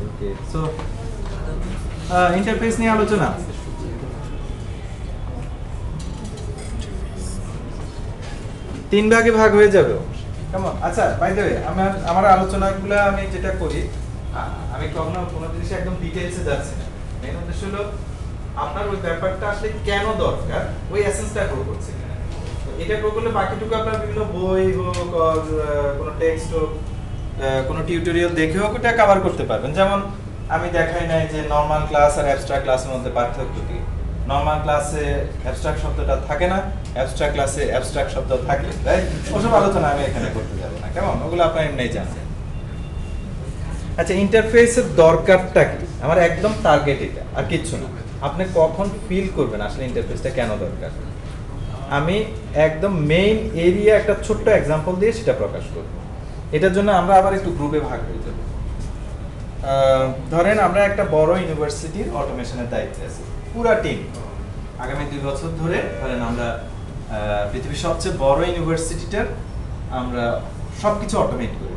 Okay so interface নিয়ে আলোচনা। তিন ভাগে ভাগ হয়ে যাবে কেমন? আচ্ছা বাই দ্য ওয়ে আমার আলোচনাগুলো আমি যেটা করি, আমি কখনো কোনো জিনিস একদম ডিটেইলসে যাচ্ছি না। মেইন উদ্দেশ্য হলো আপনার ওই ব্যাপারটা আসলে কেন দরকার ওই এসেন্সটা গ্রো করছে। এটা গ্রো করলে বাকিটুকু আপনার বিভিন্ন বই হোক আর কোনো টেক্সট হোক কোনো টিউটোরিয়াল দেখে হোক ওটা কভার করতে পারবেন। যেমন আমি দেখাই নাই যে নরমাল ক্লাস আর অ্যাবস্ট্রাক্ট ক্লাসের মধ্যে পার্থক্য কি। নরমাল ক্লাসে অ্যাবস্ট্রাক্ট শব্দটা থাকে না, অ্যাবস্ট্রাক্ট ক্লাসে অ্যাবস্ট্রাক্ট শব্দ থাকে, রাইট? ওসব আলোচনা আমি এখানে করতে যাব না, কেমন? ওগুলো আপনারা এমনিই জানেন। আচ্ছা, ইন্টারফেসের দরকারটা কি? আমার একদম টার্গেট এটা, আর কিচ্ছু না। আপনি কখন ফিল করবেন আসলে ইন্টারফেসটা কেন দরকার, আমি একদম মেইন এরিয়া একটা ছোট্ট এক্সাম্পল দিয়ে সেটা প্রকাশ করব। এটার জন্য আমরা আবার একটু গ্রুপে ভাগ হয়ে যাব। ধরেন আমরা একটা বড় ইউনিভার্সিটির অটোমেশনের দায়িত্বে আছি, পুরা টিম। আগামী 2 বছর ধরে ধরেন আমরা পৃথিবীর সবচেয়ে বড় ইউনিভার্সিটিটার আমরা সবকিছু অটোমেট করি,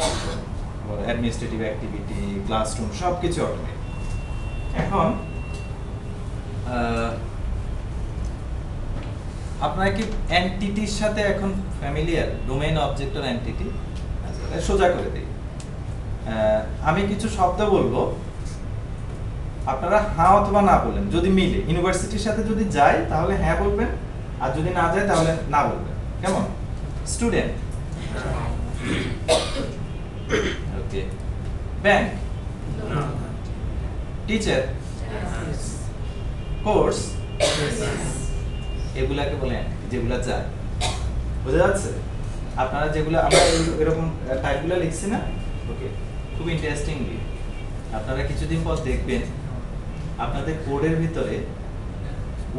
অ্যাডমিনিস্ট্রেটিভ অ্যাক্টিভিটি, ক্লাসরুম সবকিছু অটোমেট। এখন আপনারা কি এন্টিটির সাথে এখন ফ্যামিলিয়ার? ডোমেইন, অবজেক্ট আর এন্টিটি। আচ্ছা, সোজা করে দিই। আমি কিছু শব্দ বলবো, আপনারা হ্যাঁ অথবা না বললেন। যদি মিলে, ইউনিভার্সিটির সাথে যদি যায় তাহলে হ্যাঁ বলবেন, আর যদি না যায় তাহলে না বলবেন, কেমন? স্টুডেন্ট, ওকে। ব্যাংক, টিচার, কোর্স, এগুলাকে বলে যেগুলা যায়। বোঝা যাচ্ছে? আপনারা যেগুলো আমরা এরকম টাইপগুলো লিখছি না, ওকে, খুব ইন্টারেস্টিংলি আপনারা কিছুদিন পর দেখবেন আপনাদের কোডের ভিতরে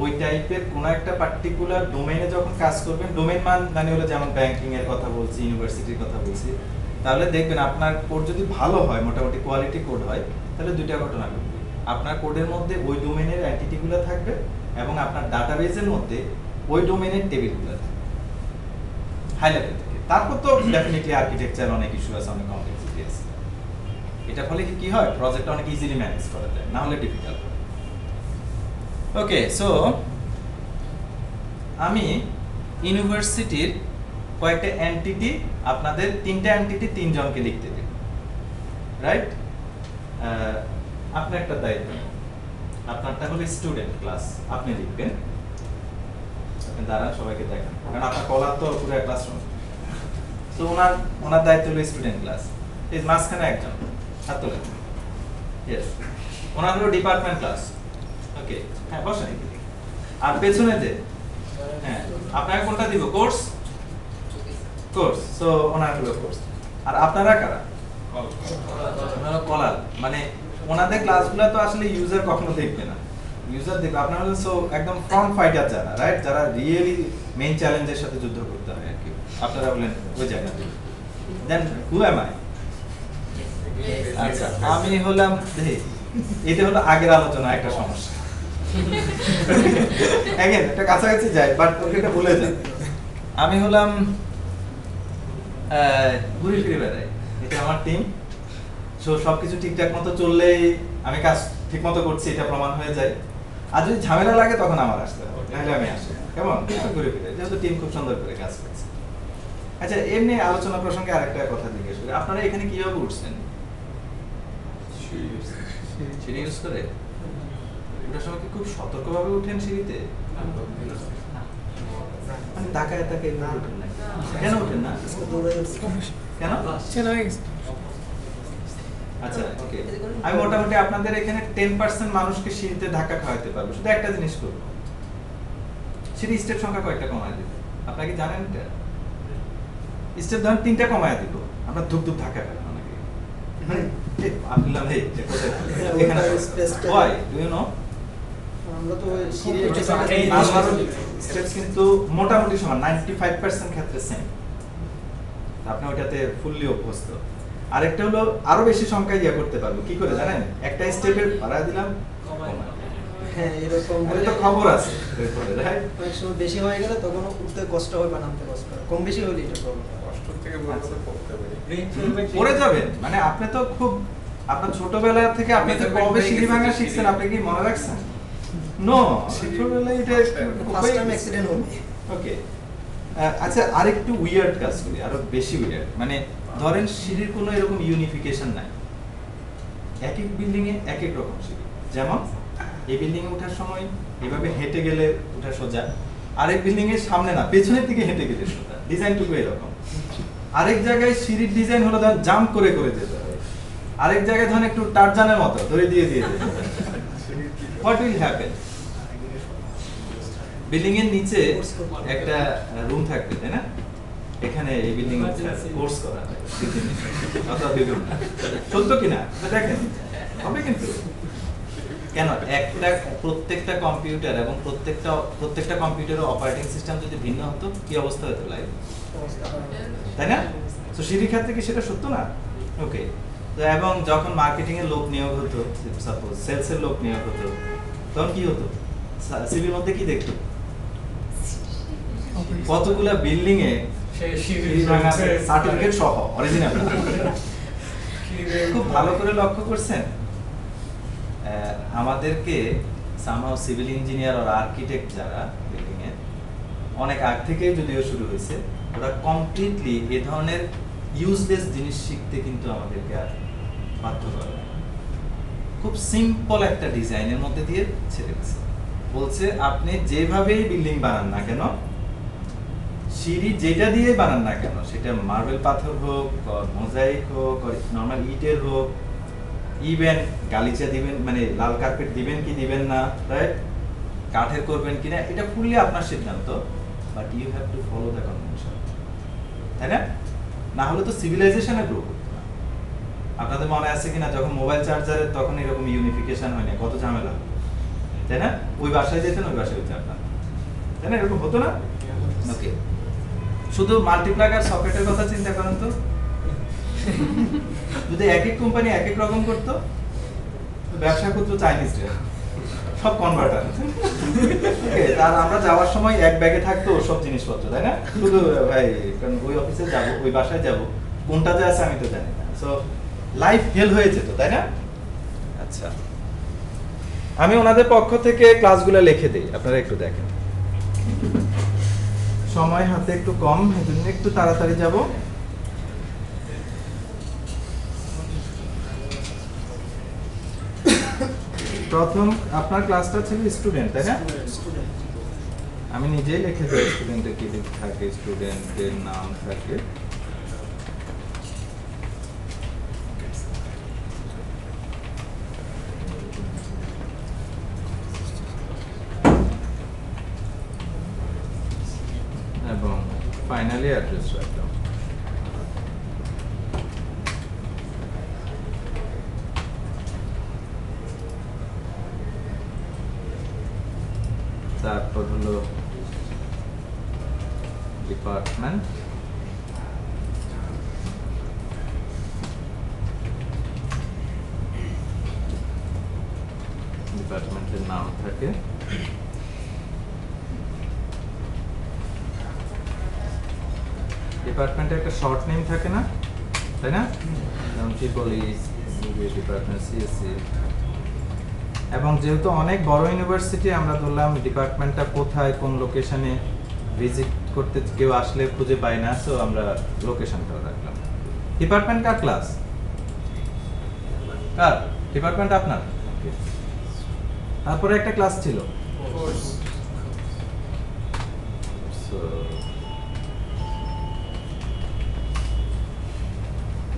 ওই টাইপের কোনো একটা পার্টিকুলার ডোমেইনে যখন কাজ করবেন, ডোমেইন মানে হলো যেমন ব্যাংকিং এর কথা বলছি, ইউনিভার্সিটির কথা বলছি, তাহলে দেখবেন আপনার কোড যদি ভালো হয়, মোটামুটি কোয়ালিটি কোড হয়, তাহলে দুইটা ঘটনা ঘটবে। আপনার কোডের মধ্যে ওই ডোমেইনের এন্টিটিগুলো থাকবে এবং আপনার ডাটাবেজের মধ্যে ওই ডোমেইনের টেবিলগুলো থাকবে হাই লেভেল থেকে। তারপর তো ডেফিনেটলি আর্কিটেকচার অনেক ইস্যু আছে, অনেক কমপ্লেক্সিটি আছে। এটা ফলে কি হয়, প্রজেক্ট অনেক ইজিলি ম্যানেজ করা যায়, না হলে ডিফিকাল্ট। ওকে, সো আমি ইউনিভার্সিটির কয়েকটা এন্টিটি, আপনাদের 3টা এন্টিটি 3 জনকে লিখতে দিই, রাইট? আপনার একটা দায়িত্ব, আপনারটা হলো স্টুডেন্ট ক্লাস, আপনি লিখবেন। আপনি দাঁড়ান, সবাইকে দেখান, কারণ আপনার কলার তো পুরো ক্লাসরুম। তো ওনার দায়িত্ব হলো স্টুডেন্ট ক্লাস। এই মাঝখানে একজন হাত তোলেন, ইয়েস, ওনার হলো ডিপার্টমেন্ট ক্লাস, ওকে, হ্যাঁ বসেন। আর পেছনে যে, হ্যাঁ আপনাকে কোনটা দিব? কোর্স, কোর্স, সো ওনার হলো কোর্স। আর আপনারা কারা? ওনারা কলার, মানে ওনাদের ক্লাসগুলো তো আসলে ইউজার কখনো দেখবে না, ইউজার দেখবে। আপনারা হলো সো একদম ফ্রন্ট ফাইটার যারা, রাইট, যারা রিয়েলি মেইন চ্যালেঞ্জের সাথে যুদ্ধ করতে হয় আর কি, আপনারা বলেন ওই জায়গাতে। দেন হু অ্যাম আই? আচ্ছা, আমি হলাম, এটা হলো আগের আলোচনা একটা সমস্যা। এগেন একটা কাছাকাছি যায়, বাট ওকে এটা ভুলে যায়। আমি হলাম ঘুরে ফিরে বেড়াই, এটা আমার টিম। সো সবকিছু ঠিকঠাক মতো চললেই আমি কাজ ঠিক মতো করছি এটা প্রমাণ হয়ে যায়। আর যদি ঝামেলা লাগে তখন আমার আসতে হবে, নাহলে আমি আসি, কেমন? ঘুরে ফিরে, যেহেতু টিম খুব সুন্দর করে কাজ করছে। আচ্ছা, এমনি আলোচনা প্রসঙ্গে আরেকটা কথা জিজ্ঞেস করি, আপনারা এখানে কিভাবে উঠছেন? সিঁড়ি ইউজ করে? ওটার সময় কি খুব সতর্কভাবে উঠেন সিঁড়িতে? মানে তাকায় তাকায় উঠেন না কেন? উঠেন না কেন? আচ্ছা, ওকে, আমি মোটামুটি আপনাদের এখানে 10% মানুষকে সিঁড়িতে ধাক্কা খাওয়াতে পারবো। শুধু একটা জিনিস করবো, সিঁড়ি স্টেপ সংখ্যা কয়েকটা কমায় দিব। আপনারা কি জানেন এটা? স্টেপ ধরেন 3টা কমায় দিব, আমরা ধুপ ধুপ ধাক্কা খাবেন অনেকে। আব্দুল্লাহ ভাই এখানে why do you know? আমরা তো সিঁড়ি স্টেপস কিন্তু মোটামুটি সমান, 95% ক্ষেত্রে সেম। আপনি ওটাতে ফুললি অভ্যস্ত। আরেকটা হলো আরো বেশি সংখ্যা ইয়া করতে পারবো, কি করে জানেন? একটা স্টেপের বাড়ায় দিলাম, হ্যাঁ এরকম তো খবর আছে, রাইট? অনেক সময় বেশি হয়ে গেলে তখন উঠতে কষ্ট হয় বা নামতে কষ্ট হয়, কম বেশি হলে এটা প্রবলেম। পড়ে যাবেন, মানে আপনি তো খুব আপনার ছোটবেলা থেকে আপনি যে কবে সিঁড়ি ভাঙা শিখছেন আপনি কি মনে রাখছেন? নো, ছোটবেলায় এটা ফার্স্ট টাইম অ্যাক্সিডেন্ট হলো। ওকে। আচ্ছা, আরেকটু উইয়ার্ড কাজ করি, আরো বেশি উইয়ার্ড। মানে ধরেন সিঁড়ির কোনো এরকম ইউনিফিকেশন নাই, এক এক বিল্ডিং এ এক এক রকম সিঁড়ি। যেমন এই বিল্ডিং এ ওঠার সময় এভাবে হেঁটে গেলে ওঠা সোজা, আরেক বিল্ডিং এর সামনে না পেছনের দিকে হেঁটে গেলে সোজা, ডিজাইনটুকু এরকম। আরেক জায়গায় সিঁড়ির ডিজাইন হলো ধর জাম্প করে করে যেতে হবে, আরেক জায়গায় ধরেন একটু টারজানের মতো ধরে দিয়ে দিয়ে যেতে হবে। What will happen? বিল্ডিং এর নিচে একটা রুম থাকবে, তাই না? এখানে এই বিল্ডিং এ কোর্স করা হয় অথবা বিভিন্ন, সত্য কিনা দেখেন, হবে কিন্তু। কেন একটা প্রত্যেকটা কম্পিউটার এবং প্রত্যেকটা কম্পিউটারের অপারেটিং সিস্টেম যদি ভিন্ন হতো কি অবস্থা হতো লাইভ, তাই না? তো সিঁড়ির ক্ষেত্রে কি সেটা সত্য না? ওকে। তো এবং যখন মার্কেটিং এর লোক নিয়োগ হতো, সাপোজ সেলস এর লোক নিয়োগ হতো, তখন কি হতো? সিভির মধ্যে কি দেখতো? কতগুলা বিল্ডিং এ সার্টিফিকেট সহ অরিজিনাল। খুব ভালো করে লক্ষ্য করছেন, আমাদেরকে সামহাও সিভিল ইঞ্জিনিয়ার আর আর্কিটেক্ট যারা বিল্ডিং এর অনেক আগ থেকেই যদিও শুরু হয়েছে, ওরা কমপ্লিটলি এ ধরনের ইউজলেস জিনিস শিখতে কিন্তু আমাদেরকে আর বাধ্য করে। খুব সিম্পল একটা ডিজাইনের মধ্যে দিয়ে ছেড়ে গেছে, বলছে আপনি যেভাবেই বিল্ডিং বানান না কেন, সিঁড়ি যেটা দিয়ে বানান না কেন, সেটা মার্বেল পাথর হোক, মোজাইক হোক, নরমাল ইটের হোক, ইভেন গালিচা দিবেন মানে লাল কার্পেট দিবেন কি দিবেন না, রাইট, কাঠের করবেন কিনা, এটা ফুললি আপনার সিদ্ধান্ত, but you have to follow the convention, তাই না? না হলে তো সিভিলাইজেশনে গ্রো করতো না। আপনাদের মনে আছে কিনা যখন মোবাইল চার্জারের তখন এরকম ইউনিফিকেশন হয় না, কত ঝামেলা, তাই না? ওই বাসায় যেতেন, ওই বাসায় চাপতেন, তাই না? এরকম হতো না? ওকে। শুধু মাল্টিপ্লাগ আর সকেটের কথা চিন্তা করেন তো, যদি এক এক কোম্পানি এক এক রকম করতো, ব্যবসা করতো চাইনিজরা, সব কনভার্টার। তার আমরা যাওয়ার সময় এক ব্যাগে থাকতো সব জিনিসপত্র, তাই না? শুধু ভাই কারণ ওই অফিসে যাব, ওই বাসায় যাব, কোনটা যে আছে আমি তো জানি না। সো লাইফ হেল হয়ে যেত, তাই না? আচ্ছা, আমি ওনাদের পক্ষ থেকে ক্লাসগুলো লিখে দেই, আপনারা একটু দেখেন। সময় হাতে একটু কম, এজন্য একটু তাড়াতাড়ি যাব। প্রথম আপনার ক্লাসটা ছিল স্টুডেন্ট, তাই না? আমি নিজেই লিখে দিই স্টুডেন্টের কি থাকে, স্টুডেন্টের নাম থাকে, এবং ফাইনালি অ্যাড্রেস রাখলাম। তারপর হলো ডিপার্টমেন্ট, ডিপার্টমেন্টের নাম থাকে, ডিপার্টমেন্টে একটা শর্ট নেম থাকে না, তাই না? যেমন ডিপার্টমেন্ট সিএসসি। এবং যেহেতু অনেক বড় ইউনিভার্সিটি, আমরা ধরলাম ডিপার্টমেন্টটা কোথায়, কোন লোকেশনে ভিজিট করতে কেউ আসলে খুঁজে পাই না, সো আমরা লোকেশনটা রাখলাম। ডিপার্টমেন্ট কার ক্লাস? কার ডিপার্টমেন্ট? আপনার। তারপরে একটা ক্লাস ছিল,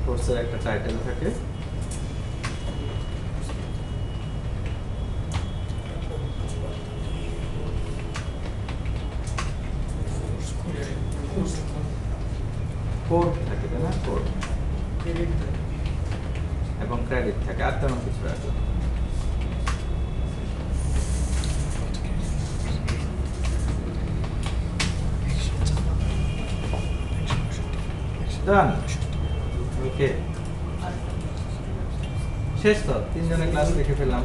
কোর্সের একটা টাইটেল থাকে, কোড থাকে, তাই না? কোড এবং ক্রেডিট থাকে, আর তেমন কিছু রাখবে না। ডান, ওকে, শেষ তো। তিনজনের ক্লাস দেখে ফেললাম,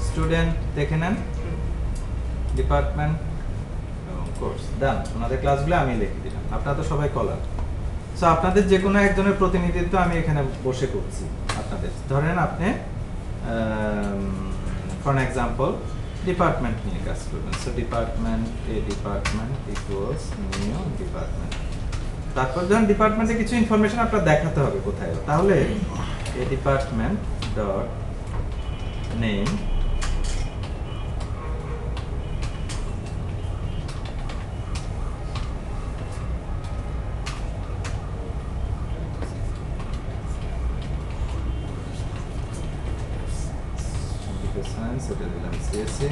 স্টুডেন্ট দেখে নেন, ডিপার্টমেন্ট এবং কোর্স, ডান। ওনাদের ক্লাসগুলো আমি লিখে দিলাম, আপনারা তো সবাই কলার, সো আপনাদের যে কোনো একজনের প্রতিনিধিত্ব আমি এখানে বসে করছি। আপনাদের। ধরেন আপনি ফর এক্সাম্পল ডিপার্টমেন্ট নিয়ে কাজ করবেন। So department equals new department. তারপর যখন ডিপার্টমেন্টে কিছু ইনফরমেশন আপনার দেখাতে হবে কোথায়, তাহলে এ ডিপার্টমেন্ট ডট নেম সায়েন্স, এটা দিলাম সিএসসি,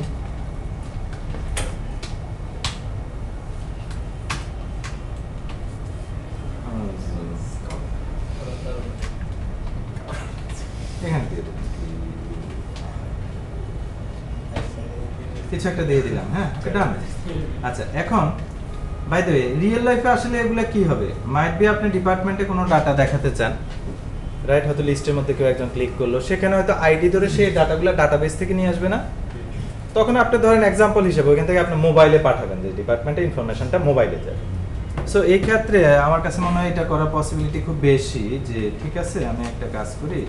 এখানে দিয়ে দিলাম কিছু একটা দিয়ে দিলাম। হ্যাঁ, এটা আচ্ছা। এখন বাই দ্য ওয়ে রিয়েল লাইফে আসলে এগুলা কি হবে, মাইট বি আপনি ডিপার্টমেন্টে কোনো ডাটা দেখাতে চান, রাইট? হয়তো লিস্টের মধ্যে কেউ একজন ক্লিক করলো, সেখানে হয়তো আইডি ধরে সেই ডাটাগুলো ডাটাবেস থেকে নিয়ে আসবে না, তখন আপনি ধরেন এক্সাম্পল হিসেবে ওইখান থেকে আপনি মোবাইলে পাঠাবেন যে ডিপার্টমেন্টের ইনফরমেশনটা মোবাইলে যাবে। সো এই ক্ষেত্রে আমার কাছে মনে হয় এটা করার পসিবিলিটি খুব বেশি, যে ঠিক আছে আমি একটা কাজ করি,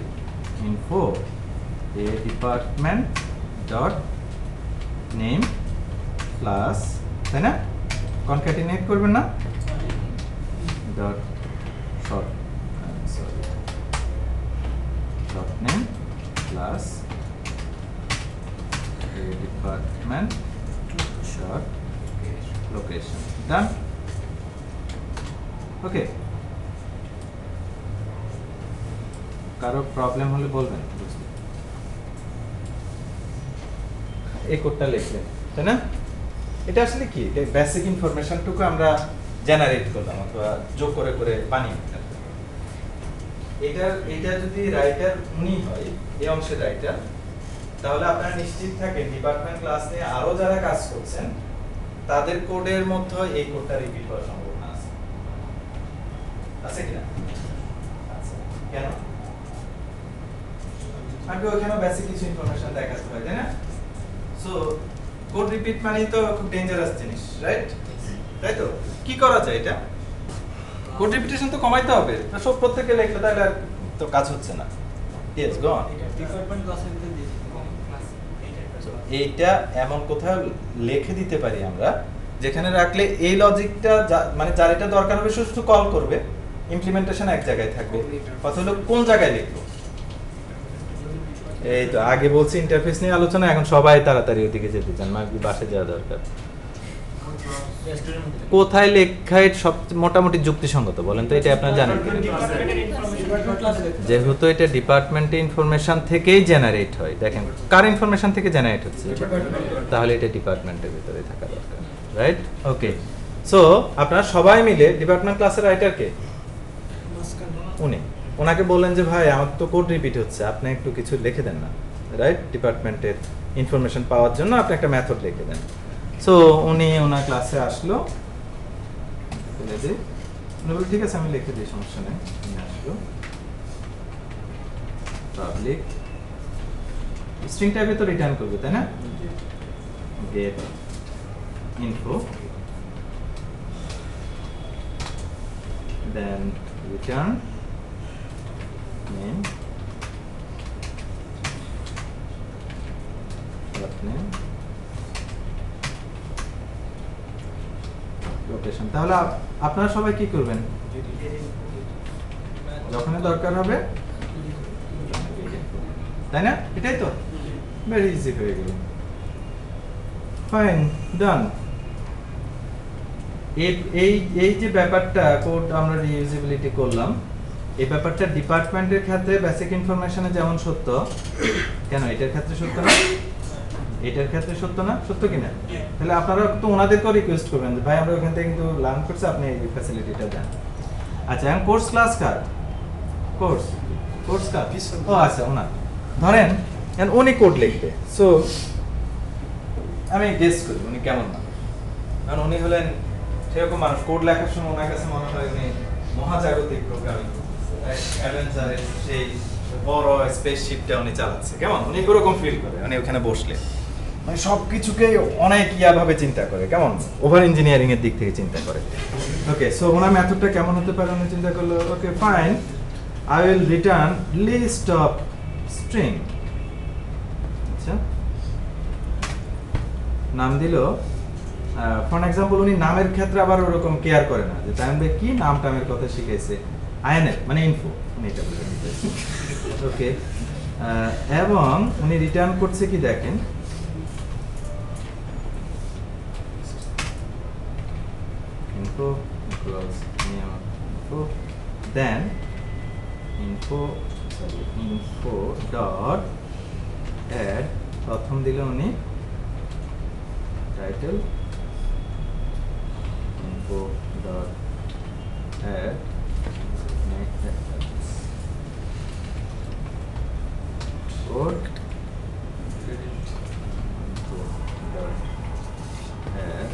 ইনফো এ ডিপার্টমেন্ট ডট নেম প্লাস, তাই না, কনক্যাটিনেট করবেন না, dot short short name plus a department short location. Done? Okay. কারো প্রবলেম হলে বলবেন, এই কোডটা লিখলেন, তাই না? এটা আসলে কি, এটা বেসিক ইনফরমেশনটুকু আমরা জেনারেট করলাম অথবা যোগ করে করে বানিয়ে দিলাম। এটা যদি রাইটার উনি হয়, এই অংশের রাইটার, তাহলে আপনারা নিশ্চিত থাকেন ডিপার্টমেন্ট ক্লাস নিয়ে আরো যারা কাজ করছেন তাদের কোডের মধ্যে এই কোডটা রিপিট হওয়ার সম্ভাবনা আছে। আছে কিনা? আচ্ছা, কেন? আগে ওখানে বেসিক কিছু ইনফরমেশন দেখাতে হয়, তাই না? সো কোড রিপিট মানে তো খুব ডেঞ্জারাস জিনিস, রাইট? তাই তো? কি করা যায় এটা? কোড রিপিটেশন তো কমাইতে হবে, সব প্রত্যেকে লিখলে তাহলে আর তো কাজ হচ্ছে না। Yes, go on. ডিপার্টমেন্ট ক্লাসের ভিতরে দিয়ে এইটা এমন কোথাও লিখে দিতে পারি আমরা যেখানে রাখলে এই লজিকটা মানে যার এটা দরকার হবে শুধু কল করবে, ইমপ্লিমেন্টেশন এক জায়গায় থাকবে। কথা হলো কোন জায়গায় লিখবো। এই তো আগে বলছি ইন্টারফেস নিয়ে আলোচনা, এখন সবাই তাড়াতাড়ি ওদিকে যেতে চান, মাগবি বাসে যাওয়া দরকার। কোথায় লেখা সব মোটামুটি যুক্তিসঙ্গত বলেন তো, এটা আপনারা জানেন কি? যেহেতু এটা ডিপার্টমেন্টে ইনফরমেশন থেকেই জেনারেট হয়, দেখেন কার ইনফরমেশন থেকে জেনারেট হচ্ছে, তাহলে এটা ডিপার্টমেন্টের ভিতরে থাকা দরকার, রাইট? ওকে, সো আপনারা সবাই মিলে ডিপার্টমেন্ট ক্লাসের রাইটার কে? উনি। ওনাকে বললেন যে ভাই আমার তো কোড রিপিট হচ্ছে, আপনি একটু কিছু লিখে দেন না, রাইট? ডিপার্টমেন্টের ইনফরমেশন পাওয়ার জন্য আপনি একটা মেথড লিখে দেন। সো উনি ওনার ক্লাসে আসলো, ঠিক আছে আমি লিখে দিই, সমস্যা নেই। উনি আসলো, পাবলিক স্ট্রিং টাইপে তো রিটার্ন করবে, তাই না? Get info then return name location. তাহলে আপনারা সবাই কি করবেন, যখনই দরকার হবে, তাই না? এটাই তো ভেরি ইজি হয়ে গেল। ফাইন, ডান। এই যে ব্যাপারটা কোড আমরা রিইউজেবিলিটি করলাম, এই ব্যাপারটা ডিপার্টমেন্টের ক্ষেত্রে বেসিক ইনফরমেশনে যেমন সত্য, কেন এটার ক্ষেত্রে সত্য না? এটার ক্ষেত্রে সত্য না? সত্য কিনা? তাহলে আপনারা তো ওনাদেরকেও রিকোয়েস্ট করবেন যে ভাই আমরা ওখান থেকে কিন্তু লার্ন করছি, আপনি এই ফ্যাসিলিটিটা দেন। আচ্ছা, এখন কোর্স ক্লাস কার? কোর্স কার? ও আচ্ছা, ওনার। ধরেন উনি কোড লিখবে, সো আমি গেস করি উনি কেমন না, কারণ উনি হলেন সেরকম মানুষ, কোড লেখার সময় ওনার কাছে মনে হয় উনি মহাজাগতিক প্রোগ্রামিং অ্যাডভেঞ্চারের সেই বড় স্পেসশিপটা উনি চালাচ্ছে, কেমন উনি এরকম ফিল করে উনি ওখানে বসলে, মানে সবকিছুকে অনেক ভাবে চিন্তা করে, কেমন ওভার ইঞ্জিনিয়ারিং এর দিক থেকে চিন্তা করে। ওকে, সো ওনার মেথডটা কেমন হতে পারে উনি চিন্তা করলো। Okay fine, I will return list of string. আচ্ছা, নাম দিল ফর এক্সাম্পল উনি নামের ক্ষেত্রে আবার ওরকম কেয়ার করে না যে তাইম ভাই কি নাম টামের কথা শিখাইছে আইএনএফ মানে ইনফো উনি এটা বলে দিতেছে ওকে এবং উনি রিটার্ন করছে কি দেখেন info equals new info then info dot add প্রথম দিলে উনি title info dot add code info dot add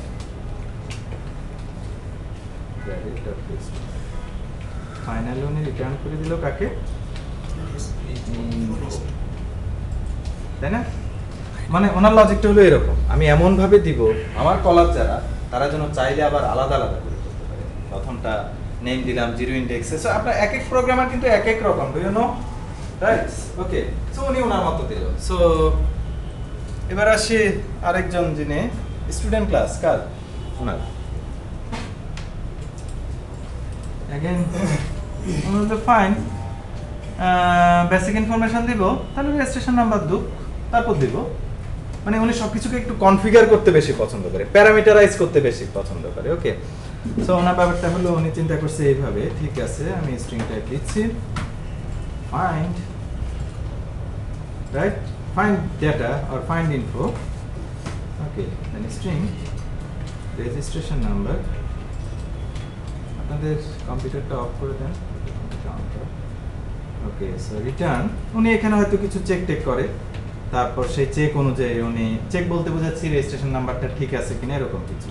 credit dot list finally উনি রিটার্ন করে দিল কাকে তাই না মানে ওনার লজিকটা হলো এরকম আমি এমন ভাবে দিব আমার কলার যারা তারা যেন চাইলে আবার আলাদা আলাদা করে করতে পারে প্রথমটা নেম দিলাম জিরো ইন্ডেক্সে সো আপনার এক এক প্রোগ্রামার কিন্তু এক এক রকম do you know right okay so উনি ওনার মতো দিল সো এবার আসি আরেকজন যিনি স্টুডেন্ট ক্লাস কার ওনার again আমাদের ফাইন বেসিক ইনফরমেশন দিব তাহলে রেজিস্ট্রেশন নাম্বার দিব তারপর দিব মানে উনি সবকিছুকে একটু কনফিগার করতে বেশি পছন্দ করে প্যারামিটারাইজ করতে বেশি পছন্দ করে ওকে সো ওনার ব্যাপারটা হলো উনি চিন্তা করছে এইভাবে ঠিক আছে আমি স্ট্রিং টাইপ দিচ্ছি find right find data or find info okay then string registration number আপনাদের কম্পিউটারটা অফ করে দেন ওকে সো রিটার্ন উনি এখানে হয়তো কিছু চেক টেক করে তারপর সেই চেক অনুযায়ী উনি চেক বলতে বোঝাচ্ছি রেজিস্ট্রেশন নাম্বারটা ঠিক আছে কিনা এরকম কিছু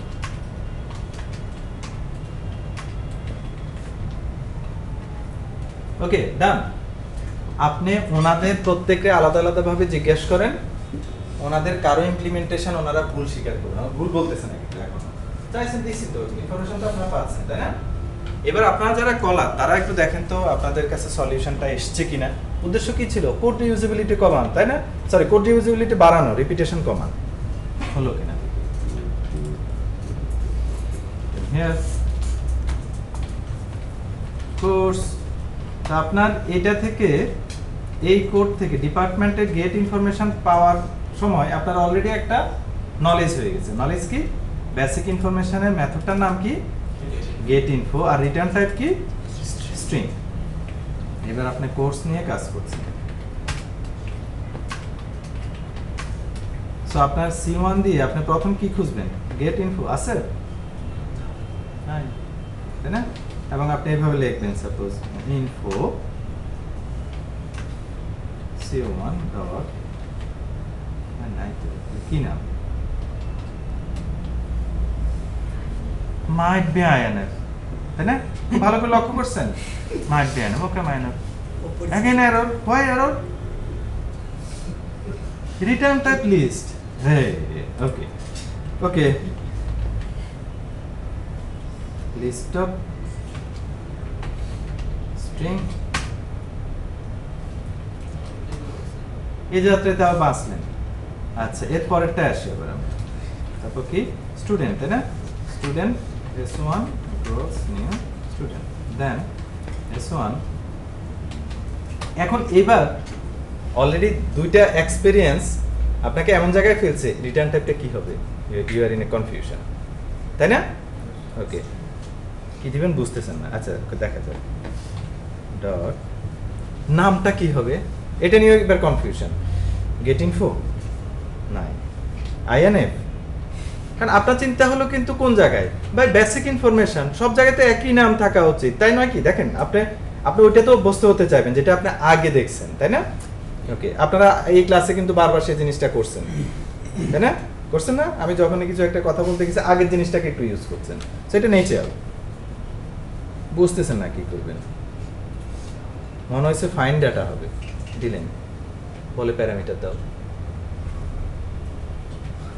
ওকে ডান আপনি ওনাদের প্রত্যেককে আলাদা আলাদা ভাবে জিজ্ঞেস করেন ওনাদের কারো ইমপ্লিমেন্টেশন ওনারা ভুল স্বীকার করবেন ভুল বলতেছেন না কিন্তু এখন চাইছেন দিছি তো ইনফরমেশন তো আপনারা পাচ্ছেন তাই না এবার আপনারা যারা কলার তারা একটু দেখেন তো আপনাদের কাছে সলিউশনটা এসছে কিনা উদ্দেশ্য কি ছিল কোড রিউজেবিলিটি কমান তাই না সরি কোড রিউজেবিলিটি বাড়ানো রিপিটেশন কমান হলো কিনা হিয়ার কোর্স আপনার এটা থেকে এই কোড থেকে ডিপার্টমেন্টের গেট ইনফরমেশন পাওয়ার সময় আপনার অলরেডি একটা নলেজ হয়ে গেছে নলেজ কি বেসিক ইনফরমেশনের মেথডটার নাম কি গেট ইনফো আর রিটার্ন টাইপ কি স্ট্রিং এবার আপনি কোর্স নিয়ে কাজ করছেন সো আপনার C1 দিয়ে আপনি প্রথম কি খুঁজবেন গেট ইনফো আছে নাই তাই না এবং আপনি এইভাবে লিখবেন সাপোজ ইনফো C1 ডট কি নাম might be INF তাই না ভালো করে লক্ষ্য করছেন might be INF okay minor again error why error return type list hey okay list of string এই যাত্রাতে আবার বাঁচলেন আচ্ছা এর পরেরটা আসি এবার আমরা তারপর কি স্টুডেন্ট তাই না student S1 equals new student then S1 এখন এবার অলরেডি দুইটা এক্সপেরিয়েন্স আপনাকে এমন জায়গায় ফেলছে রিটার্ন টাইপটা কি হবে you are in a confusion তাই না ওকে কি দিবেন বুঝতেছেন না আচ্ছা দেখা যাক ডট নামটা কি হবে এটা নিয়ে একবার কনফিউশন গেট ইনফো নাই INF কারণ আপনার চিন্তা হলো কিন্তু কোন জায়গায় ভাই বেসিক ইনফরমেশন সব জায়গাতে একই নাম থাকা উচিত তাই নয় কি দেখেন আপনি ওইটা তো বসতে হতে চাইবেন যেটা আপনি আগে দেখছেন তাই না ওকে আপনারা এই ক্লাসে কিন্তু বারবার সেই জিনিসটা করছেন তাই না করছেন না আমি যখনই কিছু একটা কথা বলতে গেছি আগের জিনিসটাকে একটু ইউজ করছেন সেটা নেচার বুঝতেছেন না কি করবেন মনে হয়েছে ফাইন ডাটা হবে দিলেন বলে প্যারামিটার দাও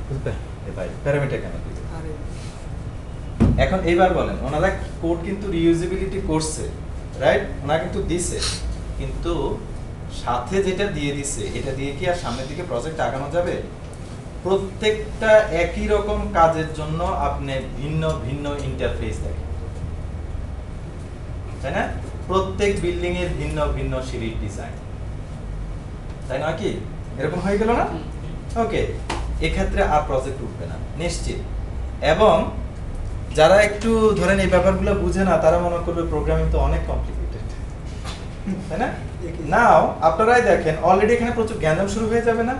বুঝতে ভাই প্যারামিটার কেন দিবেন এখন এইবার বলেন ওনারা কোড কিন্তু রিইউজেবিলিটি করছে রাইট ওনারা কিন্তু দিছে কিন্তু সাথে যেটা দিয়ে দিছে এটা দিয়ে কি আর সামনের দিকে প্রজেক্ট আগানো যাবে? প্রত্যেকটা একই রকম কাজের জন্য আপনি ভিন্ন ভিন্ন ইন্টারফেস দেখেন, তাই না? প্রত্যেক বিল্ডিং এর ভিন্ন ভিন্ন সিঁড়ির ডিজাইন, তাই না? কি এরকম হয়ে গেল না? ওকে, এক্ষেত্রে আর প্রজেক্ট উঠবে না নিশ্চিত। এবং যারা একটু ধরেন এই ব্যাপারগুলো বুঝে না তারা মনে করবে প্রোগ্রামিং তো অনেক কমপ্লিকেটেড, তাই না? নাও আপনারাই দেখেন অলরেডি এখানে প্রচুর জ্ঞান শুরু হয়ে যাবে না?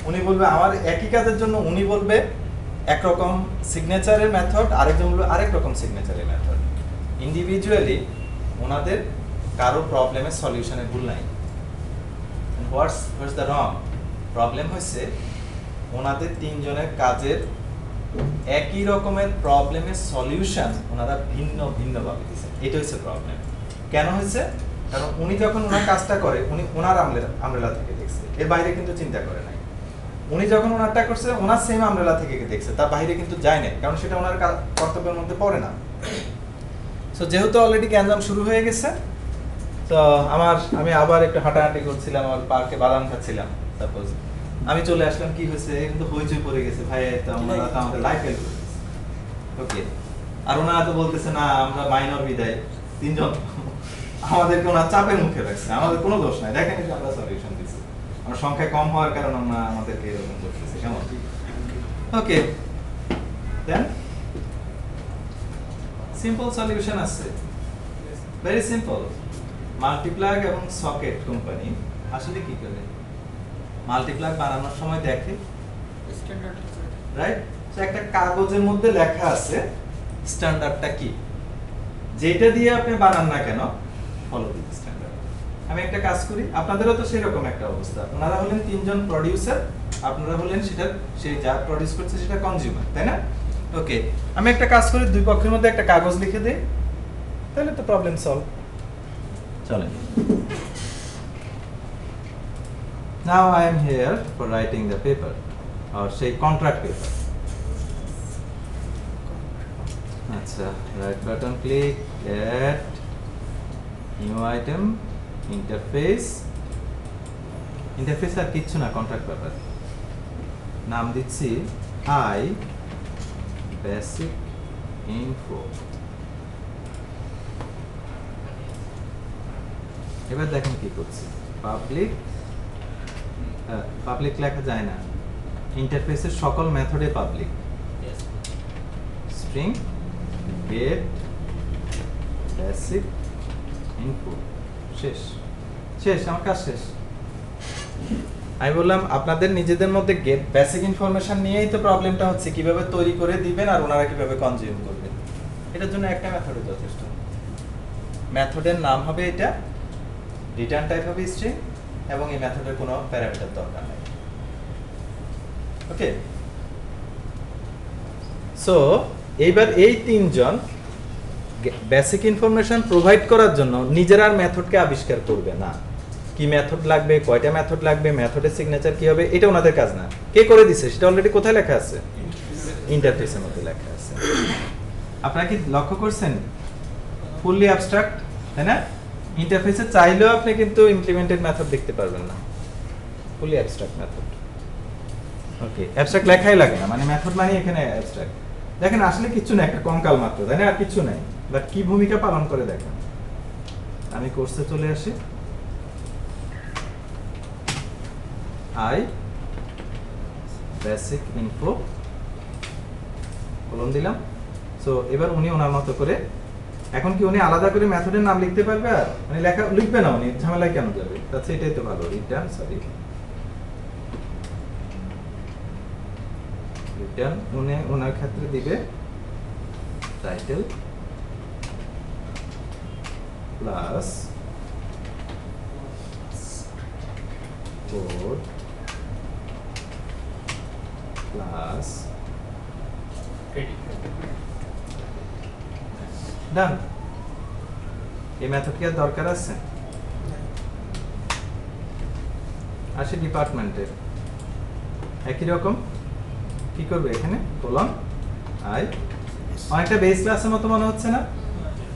উনি বলবে আমার একই কাজের জন্য উনি বলবে একরকম সিগনেচারের মেথড, আরেকজন বলবে আরেক রকম সিগনেচারের মেথড। ইন্ডিভিজুয়ালি ওনাদের কারো প্রবলেমের সলিউশনের ভুল নাই। What's the wrong? প্রবলেম হচ্ছে ওনাদের তিনজনের কাজের একই রকমের প্রবলেমের সলিউশন ওনারা ভিন্ন ভিন্ন ভাবে দিয়েছে। এটা হচ্ছে প্রবলেম। কেন হয়েছে? কারণ উনি যখন ওনার কাজটা করে উনি ওনার আমরেলা থেকে দেখছে, এর বাইরে কিন্তু চিন্তা করে নাই। উনি যখন ওনারটা করছে ওনার সেম আমরেলা থেকে দেখছে, তার বাইরে কিন্তু যায় না, কারণ সেটা ওনার কর্তব্যের মধ্যে পড়ে না। সো যেহেতু অলরেডি গ্যাঞ্জাম শুরু হয়ে গেছে, তো আমি আবার একটু হাঁটাহাঁটি করছিলাম, আমার পার্কে বাদাম খাচ্ছিলাম, সাপোজ আমি চলে আসলাম, কি হয়েছে কিন্তু হইচই পড়ে গেছে, ভাই তো ওনারা তো আমাদের লাইফ হেল্প করে দিয়েছে। ওকে, আর ওনারা তো বলতেছে না আমরা মাইনর বিদায় তিনজন, আমাদেরকে ওনার চাপের মুখে রাখছে, আমাদের কোনো দোষ নাই, দেখেন যে আমরা সলিউশন দিচ্ছি, আমরা সংখ্যা কম হওয়ার কারণে আমরা আমাদেরকে এরকম করতেছি, কেমন? ওকে, দেন সিম্পল সলিউশন আছে, ভেরি সিম্পল। মাল্টিপ্লাগ এবং সকেট কোম্পানি আসলে কি করে? মাল্টিপ্লাগ বানানোর সময় দেখে, রাইট? সো একটা কাগজের মধ্যে লেখা আছে স্ট্যান্ডার্ডটা কি, যেটা দিয়ে আপনি বানান না কেন ফলো দিন স্ট্যান্ডার্ড। আমি একটা কাজ করি, আপনাদেরও তো সেরকম একটা অবস্থা, ওনারা হলেন তিনজন প্রোডিউসার, আপনারা হলেন সেটা সেই যা প্রোডিউস করছে সেটা কনজিউমার, তাই না? ওকে, আমি একটা কাজ করি, দুই পক্ষের মধ্যে একটা কাগজ লিখে দেই, তাহলে তো প্রবলেম সলভ। চলেন, now I am here for writing the paper or say contract paper. আচ্ছা, right button click, add new item, interface আর কিচ্ছু না, কন্ট্রাক্ট পেপার নাম দিচ্ছি I basic info। এবার দেখেন কি করছি, পাবলিক লেখা যায় না, ইন্টারফেসের সকল মেথডে public, string get basic info, শেষ আমার কাজ শেষ। আমি বললাম আপনাদের নিজেদের মধ্যে গেট বেসিক ইনফরমেশন নিয়েই তো প্রবলেমটা হচ্ছে, কিভাবে তৈরি করে দিবেন আর ওনারা কিভাবে কনজিউম করবেন। এটার জন্য একটা মেথডে যথেষ্ট, মেথডের নাম হবে এটা, রিটার্ন টাইপ হবে স্ট্রিং, এবং এই মেথডের কোনো প্যারামিটার দরকার নাই। ওকে, সো এইবার এই তিনজন বেসিক ইনফরমেশন প্রোভাইড করার জন্য নিজেরা আর মেথডকে আবিষ্কার করবে না, কি মেথড লাগবে, কয়টা মেথড লাগবে, মেথডের সিগনেচার কি হবে, এটা ওনাদের কাজ না। কে করে দিছে সেটা অলরেডি কোথায় লেখা আছে? ইন্টারফেসের মধ্যে লেখা আছে। আপনারা কি লক্ষ্য করছেন? ফুললি অ্যাবস্ট্রাক্ট, তাই না? ইন্টারফেসে চাইলেও আপনি কিন্তু ইমপ্লিমেন্টেড মেথড দেখতে পারবেন না, ফুললি অ্যাবস্ট্রাক্ট মেথড। ওকে, অ্যাবস্ট্রাক্ট লেখাই লাগে না, মানে মেথড মানে এখানে অ্যাবস্ট্রাক্ট। দেখেন আসলে কিছু না, একটা কঙ্কাল মাত্র, তাই না? আর কিছু নাই, বাট কি ভূমিকা পালন করে দেখেন। আমি কোর্সে চলে আসি, I basic info কলম দিলাম। সো এবার উনি ওনার মতো করে, এখন কি উনি আলাদা করে মেথডের নাম লিখতে পারবে? আর মানে লেখা লিখবে না, উনি ঝামেলায় কেন যাবে? তাহলে এটাই তো ভালো, রিটার্ন উনি ওনার ক্ষেত্রে দিবে টাইটেল প্লাস কোড প্লাস ডান। এই মেথড কি আর দরকার আছে? আসে ডিপার্টমেন্টে একই রকম কি করবে, এখানে কলম আই, অনেকটা বেস ক্লাসের মতো মনে হচ্ছে না?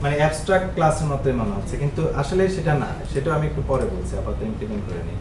মানে অ্যাবস্ট্রাক্ট ক্লাসের মতোই মনে হচ্ছে, কিন্তু আসলে সেটা না, সেটা আমি একটু পরে বলছি, আপাতত ইমপ্লিমেন্ট করে নিই।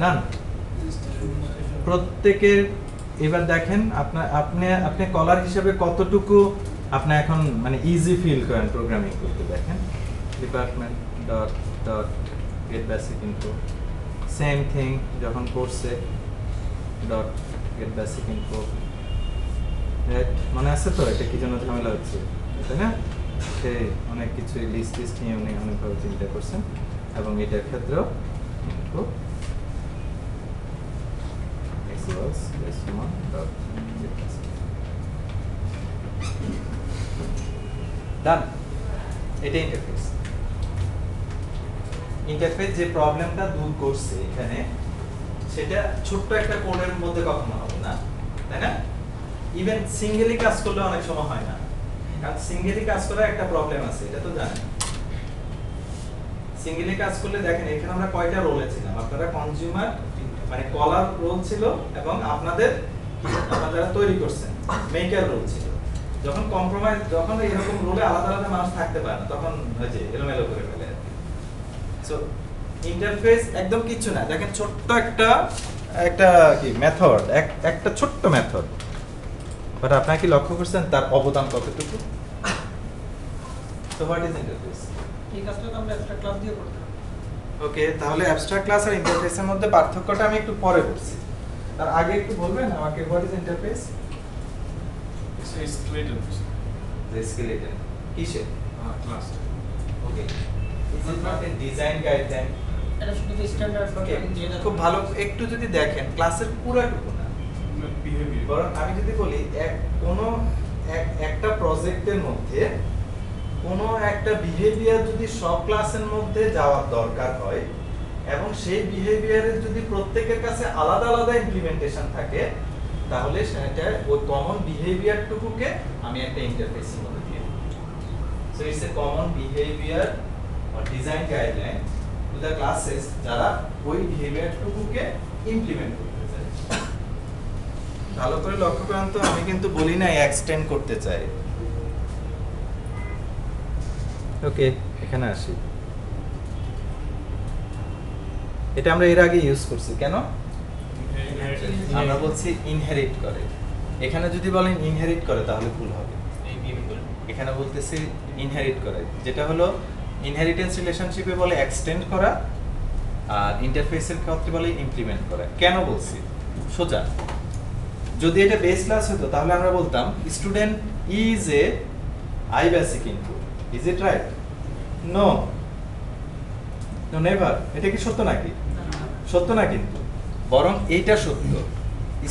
ডান। প্রত্যেকের এবার দেখেন আপনার আপনি আপনি কলার হিসেবে কতটুকু আপনি এখন মানে ইজি ফিল করেন প্রোগ্রামিং করতে। দেখেন department dot dot gate basic info, same thing যখন কোর্সে ডট গেট বেসিক ইনফো, মনে আছে তো এটা কি জন্য ঝামেলা হচ্ছে, তাই না? সে অনেক কিছু লিস্ট লিস্ট নিয়ে উনি অনেকভাবে চিন্তা করছেন, এবং এটার ক্ষেত্রেও ইনফো ডান। এটা ইন্টারফেস। ইন্টারফেস যে প্রবলেমটা দূর করছে এখানে, সেটা ছোট্ট একটা কোডের মধ্যে কখনো হবে না, তাই না? ইভেন সিঙ্গেলি কাজ করলে অনেক সময় হয় না, কারণ সিঙ্গেলি কাজ করার একটা প্রবলেম আছে, এটা তো জানেন। সিঙ্গেলি কাজ করলে দেখেন এখানে আমরা কয়টা রোলে ছিলাম, আপনারা কনজিউমার মানে কলার রোল ছিল, এবং আপনারা তৈরি করছেন মেকার রোল ছিল। যখন কম্প্রোমাইজ, যখন এরকম রোলে আলাদা আলাদা মানুষ থাকতে পারে না, তখন ওই যে এলোমেলো করে ফেলে। সো ইন্টারফেস একদম কিছু না, দেখেন ছোট্ট একটা একটা কি মেথড, একটা ছোট্ট মেথড, বাট আপনারা কি লক্ষ্য করছেন তার অবদান কতটুকু? তো হোয়াট ইজ ইন্টারফেস? এই কাজটা তো আমরা একটা ক্লাস দিয়ে করতে হবে। ওকে, তাহলে অ্যাবস্ট্রাক্ট ক্লাস আর ইন্টারফেসের মধ্যে পার্থক্যটা আমি একটু পরে বলছি। তার আগে একটু বলবেন আমাকে what is interface? It's a skeleton. The skeleton. কিসের? Class. Okay. Is it not a design guideline? এটা শুধু স্ট্যান্ডার্ড ওকে, খুব ভালো। একটু যদি দেখেন ক্লাসের পুরোটুকু না, Behavior. বরং আমি যদি বলি একটা প্রজেক্টের মধ্যে কোনো একটা বিহেভিয়ার যদি সব ক্লাসের মধ্যে যাওয়ার দরকার হয়, এবং সেই বিহেভিয়ারের যদি প্রত্যেকের কাছে আলাদা আলাদা ইমপ্লিমেন্টেশন থাকে, তাহলে সেটা ওই কমন বিহেভিয়ারটুকুকে আমি একটা ইন্টারফেসের মধ্যে দিয়ে দিই। So it's a common behaviour or design guideline to the classes যারা ওই বিহেভিয়ারটুকুকে ইমপ্লিমেন্ট করতে চায়। ভালো করে লক্ষ্য করেন তো, আমি কিন্তু বলি না এক্সটেন্ড করতে চাই। ওকে, এখানে আসি। এটা আমরা এর আগে ইউজ করছি, কেন? আমরা বলছি ইনহেরিট করে। এখানে যদি বলেন ইনহেরিট করে তাহলে ভুল হবে। এখানে বলতেছি ইনহেরিট করে, যেটা হলো ইনহেরিটেন্স রিলেশনশিপে বলে এক্সটেন্ড করা, আর ইন্টারফেসের ক্ষেত্রে বলে ইমপ্লিমেন্ট করা। কেন বলছি? সোজা, যদি এটা বেস ক্লাস হতো তাহলে আমরা বলতাম student is a I basic input. Is it right? No, no never. এটা কি সত্য নাকি? সত্য না, কিন্তু বরং এইটা সত্য।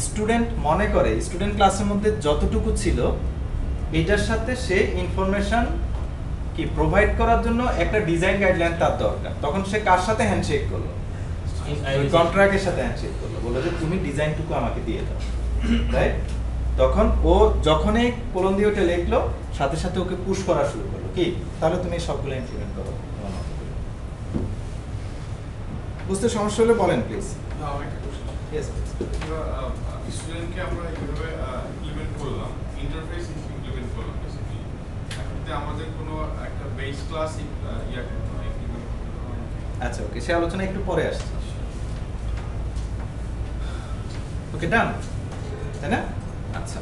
স্টুডেন্ট মনে করে স্টুডেন্ট ক্লাসের মধ্যে যতটুকু ছিল এটার সাথে সে ইনফরমেশন কি প্রোভাইড করার জন্য একটা ডিজাইন গাইডলাইন তার দরকার। তখন সে কার সাথে হ্যান্ডশেক করলো? কন্ট্রাক্টের সাথে হ্যান্ডশেক করলো, বললো যে তুমি ডিজাইনটুকু আমাকে দিয়ে দাও, রাইট? তখন ও যখনই কলম দিয়ে ওটা লিখলো, সাথে সাথে ওকে পুশ করা শুরু করলো, কি তাহলে তুমি সবগুলো ইমপ্লিমেন্ট করো। বুঝতে সমস্যা হলে বলেন প্লিজ। Yes, please. স্টুডেন্টকে আমরা এইভাবে ইমপ্লিমেন্ট করলাম, ইন্টারফেস ইমপ্লিমেন্ট করলাম বেসিক্যালি। এখন আমাদের কোনো একটা বেস ক্লাস আচ্ছা, ওকে, সে আলোচনা একটু পরে আসছে। ওকে, ডান, তাই না? আচ্ছা,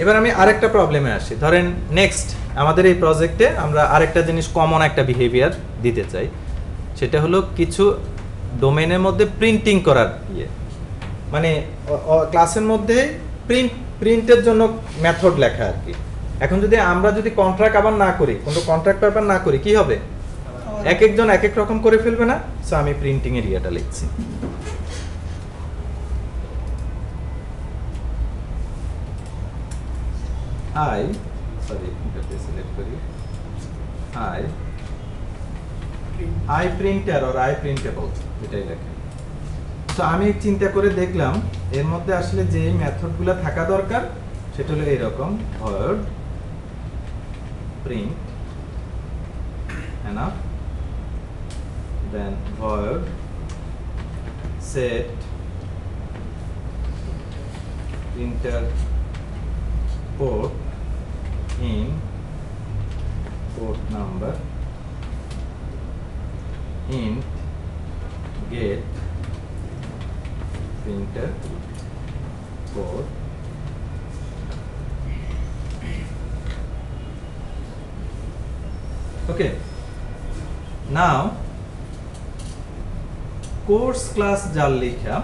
এবার আমি আরেকটা প্রবলেমে আসি। ধরেন নেক্সট আমাদের এই প্রজেক্টে আমরা আরেকটা জিনিস কমন একটা বিহেভিয়ার দিতে চাই, সেটা হলো কিছু ডোমেনের মধ্যে প্রিন্টিং করার মানে ক্লাসের মধ্যে প্রিন্টের জন্য মেথড লেখা আর কি। এখন আমরা যদি কন্ট্রাক্ট আবার না করি, কোনো কন্ট্রাক্ট পেপার না করি, কি হবে? এক একজন এক এক রকম করে ফেলবে না? সো আমি প্রিন্টিং এর ইয়েটা লিখছি। ইন্টারফেস সিলেক্ট করি। I printer or I printable এটাই লেখে। তো আমি চিন্তা করে দেখলাম এর মধ্যে আসলে যে মেথডগুলো থাকা দরকার সেটা হলো এরকম void print enough, then void set printer port in port number int get printer port okay. Now course class যার লেখা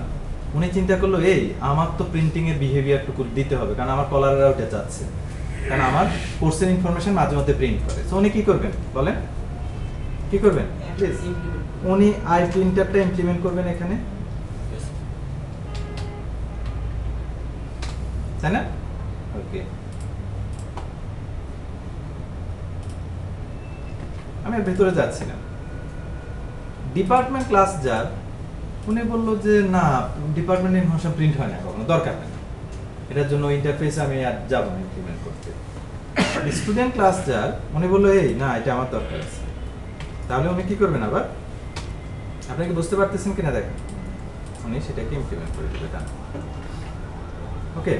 উনি চিন্তা করলো এই আমার তো প্রিন্টিং এর বিহেভিয়ারটুকু দিতে হবে কারণ আমার কলাররা ওটা চাচ্ছে, কারণ আমার কোর্সের ইনফরমেশন মাঝে মধ্যে প্রিন্ট করে। তো উনি কি করবেন বলেন, কি করবেন প্লিজ? উনি আই প্রিন্টারটা ইমপ্লিমেন্ট করবেন এখানে, তাই না? ওকে, আমি এর ভেতরে যাচ্ছি না। ডিপার্টমেন্ট ক্লাস যার উনি বললো যে না ডিপার্টমেন্ট ইনফরমেশন প্রিন্ট হয় না, কখনো দরকার নেই, এটার জন্য ইন্টারফেস আমি আর যাব না ইমপ্লিমেন্ট করতে। স্টুডেন্ট ক্লাস যার উনি বললো এই না এটা আমার দরকার আছে, তাহলে উনি কি করবেন আবার, আপনি কি বুঝতে পারতেছেন কিনা দেখেন, উনি সেটাকে ইমপ্লিমেন্ট করে দেবেন। ওকে,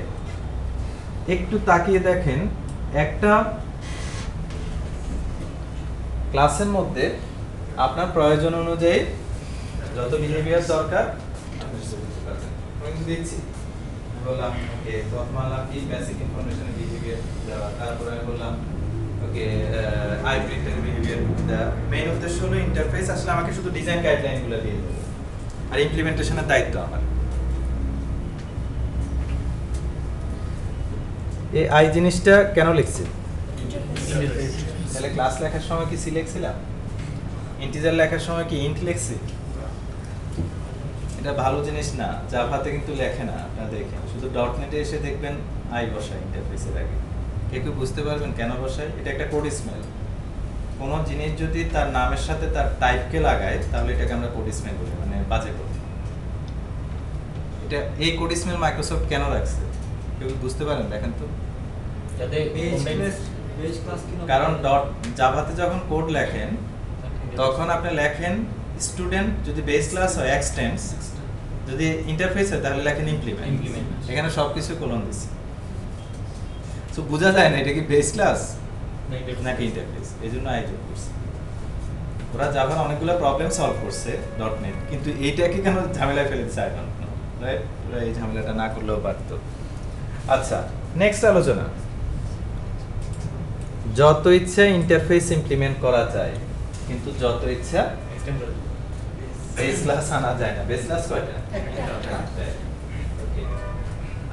একটু তাকিয়ে দেখেন একটা ক্লাসের মধ্যে আপনার প্রয়োজন অনুযায়ী যত বিহেভিয়ার দরকার আমি দিচ্ছি। বললাম ওকে তৎমালা কি বেসিক ইনফরমেশনের বিহেভিয়ার দেওয়া, তারপরে আমি বললাম ওকে আই প্রিন্টের বিহেভিয়ার দেওয়া। মেইন উদ্দেশ্য হলো ইন্টারফেস আসলে আমাকে শুধু ডিজাইন গাইডলাইনগুলো দিয়ে দেবে আর ইমপ্লিমেন্টেশনের দায়িত্ব আমার। এই আই জিনিসটা কেন লিখছি? তাহলে ক্লাস লেখার সময় কি সি লিখছিলাম? ইন্টিজার লেখার সময় কি ইন্ট লিখছি? এটা ভালো জিনিস না, জাভাতে কিন্তু লেখে না। আপনারা দেখেন শুধু ডট নেটে এসে দেখবেন আই বসায় ইন্টারফেসের আগে। কেউ বুঝতে পারবেন কেন বসায়? এটা একটা কোড স্মেল। কোনো জিনিস যদি তার নামের সাথে তার টাইপকে লাগায় তাহলে এটাকে আমরা কোড স্মেল বলি, মানে বাজে কোড। এটা এই কোড স্মেল মাইক্রোসফট কেন রাখছে কেউ বুঝতে পারেন? দেখেন তো, কারণ ডট জাভাতে যখন কোড লেখেন তখন আপনি লেখেন স্টুডেন্ট, যদি বেস ক্লাস হয় এক্সটেন্স, যদি ইন্টারফেস হয় তাহলে লেখেন ইমপ্লিমেন্ট। এখানে সবকিছু কোলন দিচ্ছে, তো বোঝা যায় না এটা কি বেস ক্লাস নাকি ইন্টারফেস, এই জন্য আই যোগ করছে। ওরা জাভার অনেকগুলো প্রবলেম সলভ করছে ডট নেট, কিন্তু এইটাকে কেন ঝামেলায় ফেলে দিচ্ছে আই ডোন্ট নো, রাইট? ওরা এই ঝামেলাটা না করলেও পারতো। আচ্ছা, নেক্সট আলোচনা। যত ইচ্ছা ইন্টারফেস ইমপ্লিমেন্ট করা যায়, কিন্তু যত ইচ্ছা বেস ক্লাস আনা যায় না। বেস ক্লাস কয়টা?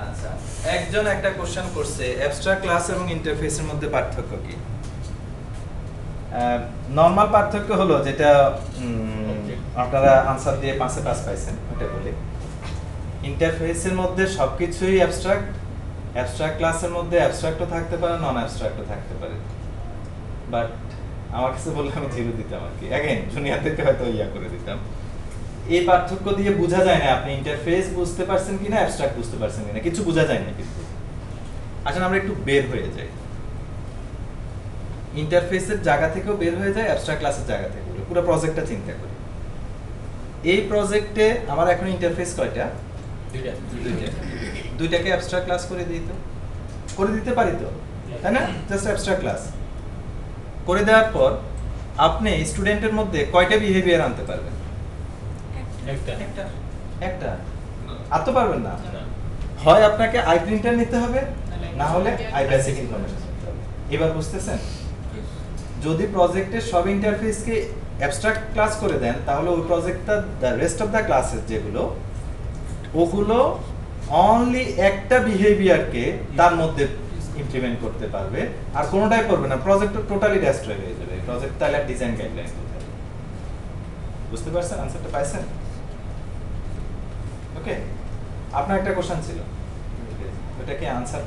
আচ্ছা, একজন একটা কোশ্চেন করছে অ্যাবস্ট্রাক্ট ক্লাস এবং ইন্টারফেসের মধ্যে পার্থক্য কি? নরমাল পার্থক্য হলো যেটা আপনারা আনসার দিয়ে 5-এ 5 পাইছেন, ওটা বলি। ইন্টারফেসের মধ্যে সবকিছুই অ্যাবস্ট্রাক্ট, অ্যাবস্ট্রাক্ট ক্লাসের মধ্যে অ্যাবস্ট্রাক্টও থাকতে পারে, নন অ্যাবস্ট্রাক্টও থাকতে পারে। বাট আমার কাছে বললে আমি জিরো দিতাম আর কি, অ্যাগেন জুনিয়রদেরকে হয়তো ইয়া করে দিতাম। এই পার্থক্য দিয়ে বোঝা যায় না আপনি ইন্টারফেস বুঝতে পারছেন কিনা, অ্যাবস্ট্রাক্ট বুঝতে পারছেন কিনা, কিছু বোঝা যায় না। কিন্তু আসলে আমরা একটু বের হয়ে যাই, ইন্টারফেসের জায়গা থেকেও বের হয়ে যায়, অ্যাবস্ট্রাক্ট ক্লাসের জায়গা থেকে পুরো প্রজেক্টটা চিন্তা করি। এই প্রজেক্টে আমার এখন ইন্টারফেস কয়টা? দুইটাকে অ্যাবস্ট্রাক্ট ক্লাস করে দিতে পারি তো, তাই না? জাস্ট অ্যাবস্ট্রাক্ট ক্লাস করে দেওয়ার পর আপনি স্টুডেন্টের মধ্যে কয়টা বিহেভিয়ার আনতে পারবেন? একটা। আর তো পারবেন না। হয় আপনাকে আই প্রিন্টার নিতে হবে, না হলে আই বেসিক ইনফরমেশন নিতে হবে। এবার বুঝতেছেন? যদি প্রজেক্টের সব ইন্টারফেসকে অ্যাবস্ট্রাক্ট ক্লাস করে দেন তাহলে ওই প্রজেক্টটা the rest of the classes যেগুলো ওগুলো অনলি একটা বিহেভিয়ারকে তার মধ্যে ইমপ্লিমেন্ট করতে পারবে, আর কোনোটাই করবে না। প্রজেক্ট টোটালি ডেস্ট্রয় হয়ে যাবে। প্রজেক্ট তাহলে ডিজাইন গাইডলাইন কোথায়? বুঝতে পারছেন? আনসারটা পাইছেন? ওকে, আপনার একটা কোশ্চেন ছিল, ওটা কি আনসার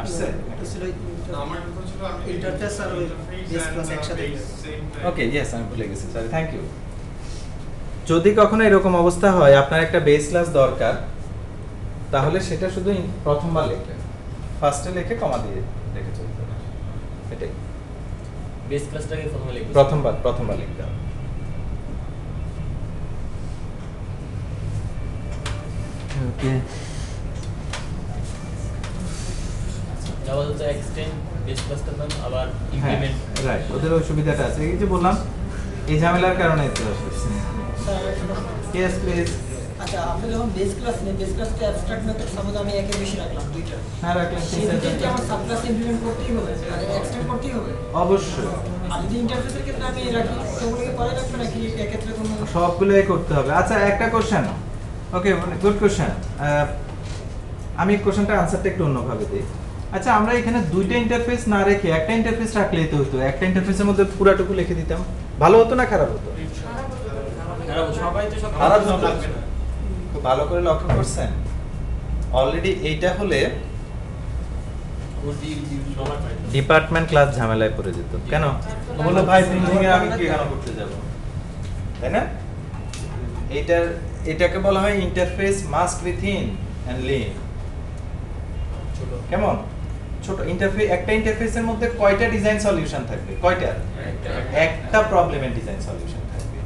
আসছে? এটা ছিল আমার কথা ছিল আমি Interface আর ওই base class একসাথে ওকে, ইয়েস, আমি ভুলে গেছি, সরি, থ্যাংক ইউ। যদি কখনো এরকম অবস্থা হয় আপনার একটা বেস ক্লাস দরকার, তাহলে সেটা শুধু প্রথমবার লিখবেন, ফার্স্টে লিখে কমা দিয়ে লিখে চলতে হবে, এটাই বেস ক্লাসটাকে প্রথমে লিখব। প্রথমবার লিখতে হবে। ওকে, আপাতত এক্সটেন্ড বেস ক্লাসটা নাম আবার হ্যাঁ, ইমপ্লিমেন্ট। রাইট, ওদের ওই সুবিধাটা আছে। এই যে বললাম, এই ঝামেলার কারণে তো আসছে। Yes please. আচ্ছা, আপনি যখন বেস ক্লাস নেন, বেস ক্লাসটা অ্যাবস্ট্রাক্ট মেথড সাপোজ আমি একের বেশি রাখলাম, দুইটা, হ্যাঁ, রাখলাম, সেই দুইটাকে আমার সাব ক্লাস ইমপ্লিমেন্ট করতেই হবে, মানে এক্সটেন্ড করতেই হবে। অবশ্যই আর যদি ইন্টারফেসের ক্ষেত্রে আমি রাখি, সেগুলোকে পরে রাখবে নাকি এক্ষেত্রে কোনো? সবগুলোই করতে হবে। আচ্ছা, একটা কোশ্চেন, ওকে, গুড কোশ্চেন। আমি কোশ্চেনটা আনসারটা একটু অন্যভাবে দিই। আচ্ছা, আমরা এখানে দুইটা ইন্টারফেস না রেখে একটা ইন্টারফেস রাখলেই তো হতো, একটা ইন্টারফেসের মধ্যে পুরাটুকু লিখে দিতাম, ভালো হতো না খারাপ হতো? সবাই তো সব খারাপ হতো। লাগবে না। খুব ভালো করে লক্ষ্য করছেন, অলরেডি এইটা হলে ডিপার্টমেন্ট ক্লাস ঝামেলায় পড়ে যেত। কেন? বললো ভাই প্রিন্টিং এ আমি কি কেন করতে যাব, তাই না? এটাকে বলা হয় ইন্টারফেস মাস্ক উইথিন এন্ড লিন। কেমন? ছোট ইন্টারফেস, একটা ইন্টারফেসের মধ্যে কয়টা ডিজাইন সলিউশন থাকবে? কয়টা? একটা প্রবলেমের ডিজাইন সলিউশন থাকবে।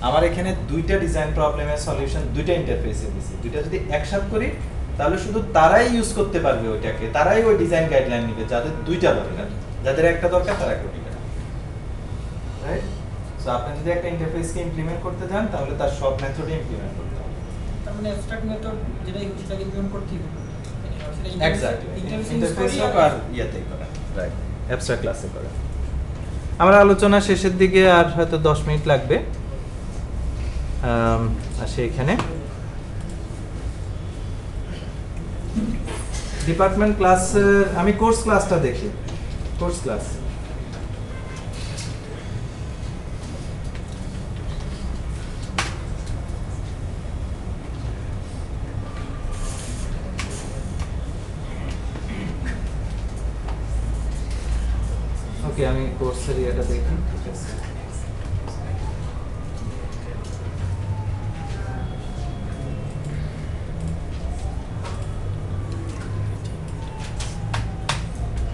আমার এখানে দুইটা ডিজাইন প্রবলেমের সলিউশন দুইটা ইন্টারফেসে দিছি। দুইটা যদি একসাথে করি তাহলে শুধু তারাই ইউজ করতে পারবে ওইটাকে, তারাই ওই ডিজাইন গাইডলাইন নেবে যাদের দুইটা দরকার। যাদের একটা দরকার তারা করবে, রাইট? সো আপনি যদি একটা ইন্টারফেসকে ইমপ্লিমেন্ট করতে যান তাহলে তার সব মেথডে ইমপ্লিমেন্ট করতে হবে। তার মানে অ্যাবস্ট্রাক্ট মেথড যেটাই হোক সেটাকে ইমপ্লিমেন্ট করতেই হবে। এক্স্যাক্টলি, ইন্টারফেস ইন্টারফেস হোক আর ইয়াতেই করা, রাইট, অ্যাবস্ট্রাক্ট ক্লাসে করা। আমরা আলোচনা শেষের দিকে, আর হয়তো 10 মিনিট লাগবে। আসে এখানে ডিপার্টমেন্ট ক্লাস, আমি কোর্স ক্লাসটা দেখি। কোর্স ক্লাস ওকে, আমি কোর্সের ইয়েটা দেখি, ঠিক আছে।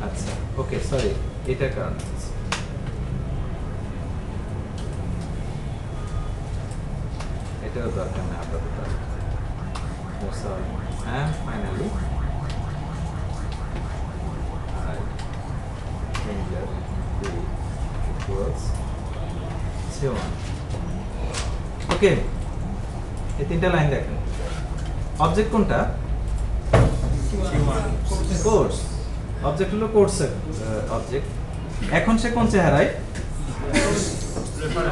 আচ্ছা, ওকে, সরি, এটার কারণে এটারও দরকার না আপাতত। সরি, হ্যাঁ, ফাইনালি ওকে, এই তিনটা লাইন দেখেন। অবজেক্ট কোনটা? কোর্স। অবজেক্ট হলো কোর্সের অবজেক্ট। এখন সে কোন চেহারায়,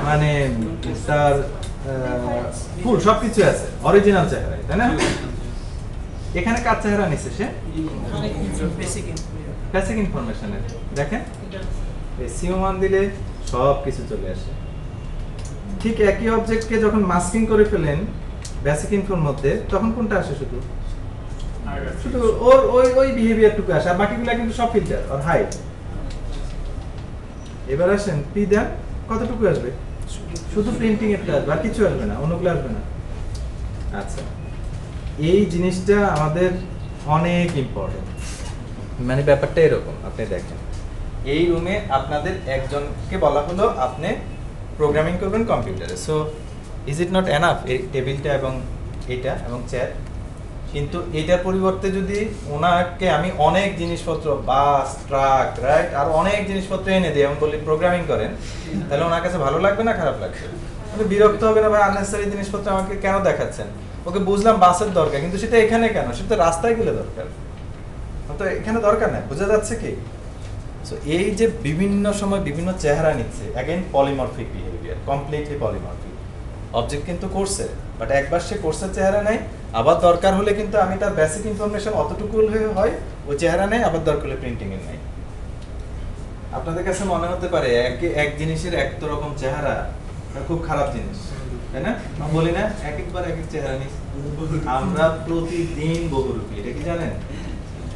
মানে তার ফুল সবকিছু আছে অরিজিনাল চেহারায়, তাই না? এখানে কার চেহারা নিছে সে? বেসিক ইনফরমেশনের। দেখেন, সিও1 দিলে সব কিছু চলে আসে। ঠিক একই অবজেক্টকে যখন মাস্কিং করে ফেলেন বেসিক ইনফোর মধ্যে, তখন কোনটা আসে? শুধু ওর ওই বিহেভিয়ারটুকু আসে, আর বাকিগুলো কিন্তু সব ফিল্টার আর হাইড। এবার আসেন পি দেন, কতটুকু আসবে? শুধু প্রিন্টিং এর কাজ, আর কিছু আসবে না, অন্যগুলো আসবে না। আচ্ছা, এই জিনিসটা আমাদের অনেক ইম্পর্টেন্ট। মানে ব্যাপারটা এরকম, আপনি দেখেন, এই রুমে আপনাদের একজনকে বলা হলো আপনি প্রোগ্রামিং করবেন কম্পিউটারে। So is it not enough এই টেবিলটা এবং এটা এবং চ্যাট? কিন্তু এটার পরিবর্তে যদি ওনাকে আমি অনেক জিনিসপত্র, বাস, ট্রাক, রাইট, আর অনেক জিনিসপত্র এনে দিই এবং বলি প্রোগ্রামিং করেন, তাহলে ওনার কাছে ভালো লাগবে না খারাপ লাগবে? মানে বিরক্ত হবে না? ভাই আননেসেসারি জিনিসপত্র আমাকে কেন দেখাচ্ছেন? ওকে বুঝলাম বাসের দরকার, কিন্তু সেটা এখানে কেন? সেটা তো রাস্তায় গেলে দরকার, তো এখানে দরকার নাই। বোঝা যাচ্ছে কি? সো এই যে বিভিন্ন সময় বিভিন্ন চেহারা নিচ্ছে, again polymorphic behaviour, completely polymorphic. Object কিন্তু কোর্সের, বাট একবার সে কোর্সের চেহারা নেয়, আবার দরকার হলে কিন্তু আমি তার বেসিক ইনফরমেশন অতটুকু হয় ওই চেহারা নেই, আবার দরকার হলে প্রিন্টিং এর নেই। আপনাদের কাছে মনে হতে পারে এক জিনিসের এক তো রকম চেহারা খুব খারাপ জিনিস, তাই না? আমি বলি না এক একবার এক এক চেহারা নিই। আমরা প্রতিদিন বহুরূপী, এটা কি জানেন?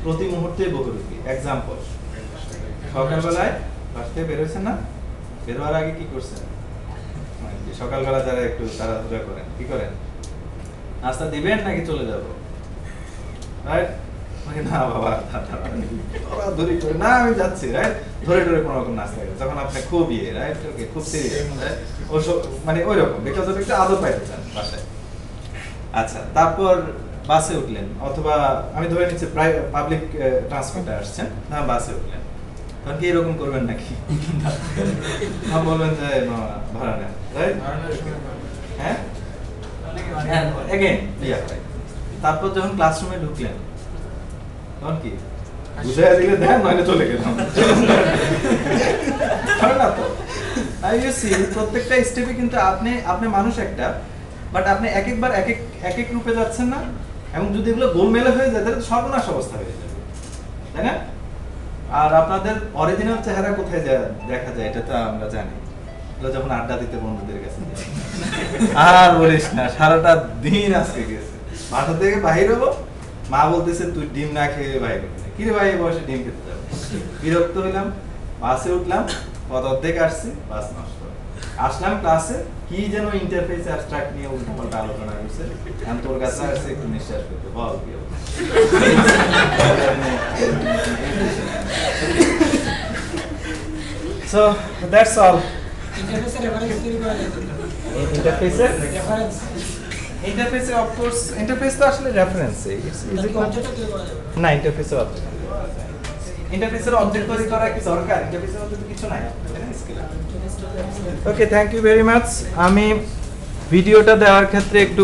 প্রতি মুহূর্তে বহুরূপী। এক্সাম্পল, সকালবেলায় বাসা থেকে বের হয়েছেন না, বের হওয়ার আগে কি করছেন? মানে কি সকালবেলা যারা একটু তাড়াহুড়া করেন কি করেন? নাস্তা দিবেন নাকি চলে যাব? রাইট? না বাবা ধরে করে না আমি যাচ্ছি, রাইট? ধরে ধরে কোনো রকম নাস্তা করে যখন আপনি খুব রাইট, ওকে খুব সিরিয়াস, মানে ওই রকম বিকজ অফ একটু আদর পাইতে চান বাসায়। আচ্ছা, তারপর বাসে উঠলেন, অথবা আমি ধরে নিচ্ছি পাবলিক ট্রান্সপোর্টে আসছেন, না বাসে উঠলেন, তখন কি এরকম করবেন নাকি? না বলবেন যে ভাড়া নেন, রাইট? হ্যাঁ এগেইন তারপর যখন ক্লাসরুমে ঢুকলেন তখন কি বুঝাইয়া দিলে দেন, নইলে চলে গেলাম। না তো প্রত্যেকটা স্টেপে কিন্তু আপনি মানুষ একটা, বাট আপনি এক একবার এক এক রূপে যাচ্ছেন না, এবং যদি এগুলো গোলমেলে হয়ে যায় তাহলে সর্বনাশ অবস্থা হয়ে যাবে, তাই না? আর আপনাদের অরিজিনাল চেহারা কোথায় দেখা যায় এটা তো আমরা জানি, যখন আড্ডা দিতে বন্ধুদের কাছে আর বলিস না, সারাটা দিন আজকে গেছে, বাসা থেকে বাহির হবো, মা বলতেছে তুই ডিম না খেয়ে বাইরে কিরে ভাই বসে ডিম খেতে যাবো, বিরক্ত হইলাম, বাসে উঠলাম, পথ অর্ধেক আসছি, বাস নষ্ট, আসলাম ক্লাসে, কি যেন ইন্টারফেস অ্যাবস্ট্রাক্ট নিয়ে উল্টাপাল্টা আলোচনা করছে, আমি তোর কাছে আসছে একটু নিঃশ্বাস করতে, বল কি So that's all. ইন্টারফেসের রেফারেন্স তৈরি করা যায়। ইন্টারফেসের রেফারেন্স ইন্টারফেসে অফ কোর্স ইন্টারফেস তো আসলে রেফারেন্স ইজি কনসেপ্টটা তৈরি করা যাবে। না, ইন্টারফেসে অবজেক্ট ইন্টারফেসের অবজেক্ট তৈরি করা কি দরকার? ইন্টারফেসের মধ্যে তো কিছু নাই, ওকে, থ্যাংক ইউ ভেরি মাচ। আমি ভিডিওটা দেওয়ার ক্ষেত্রে একটু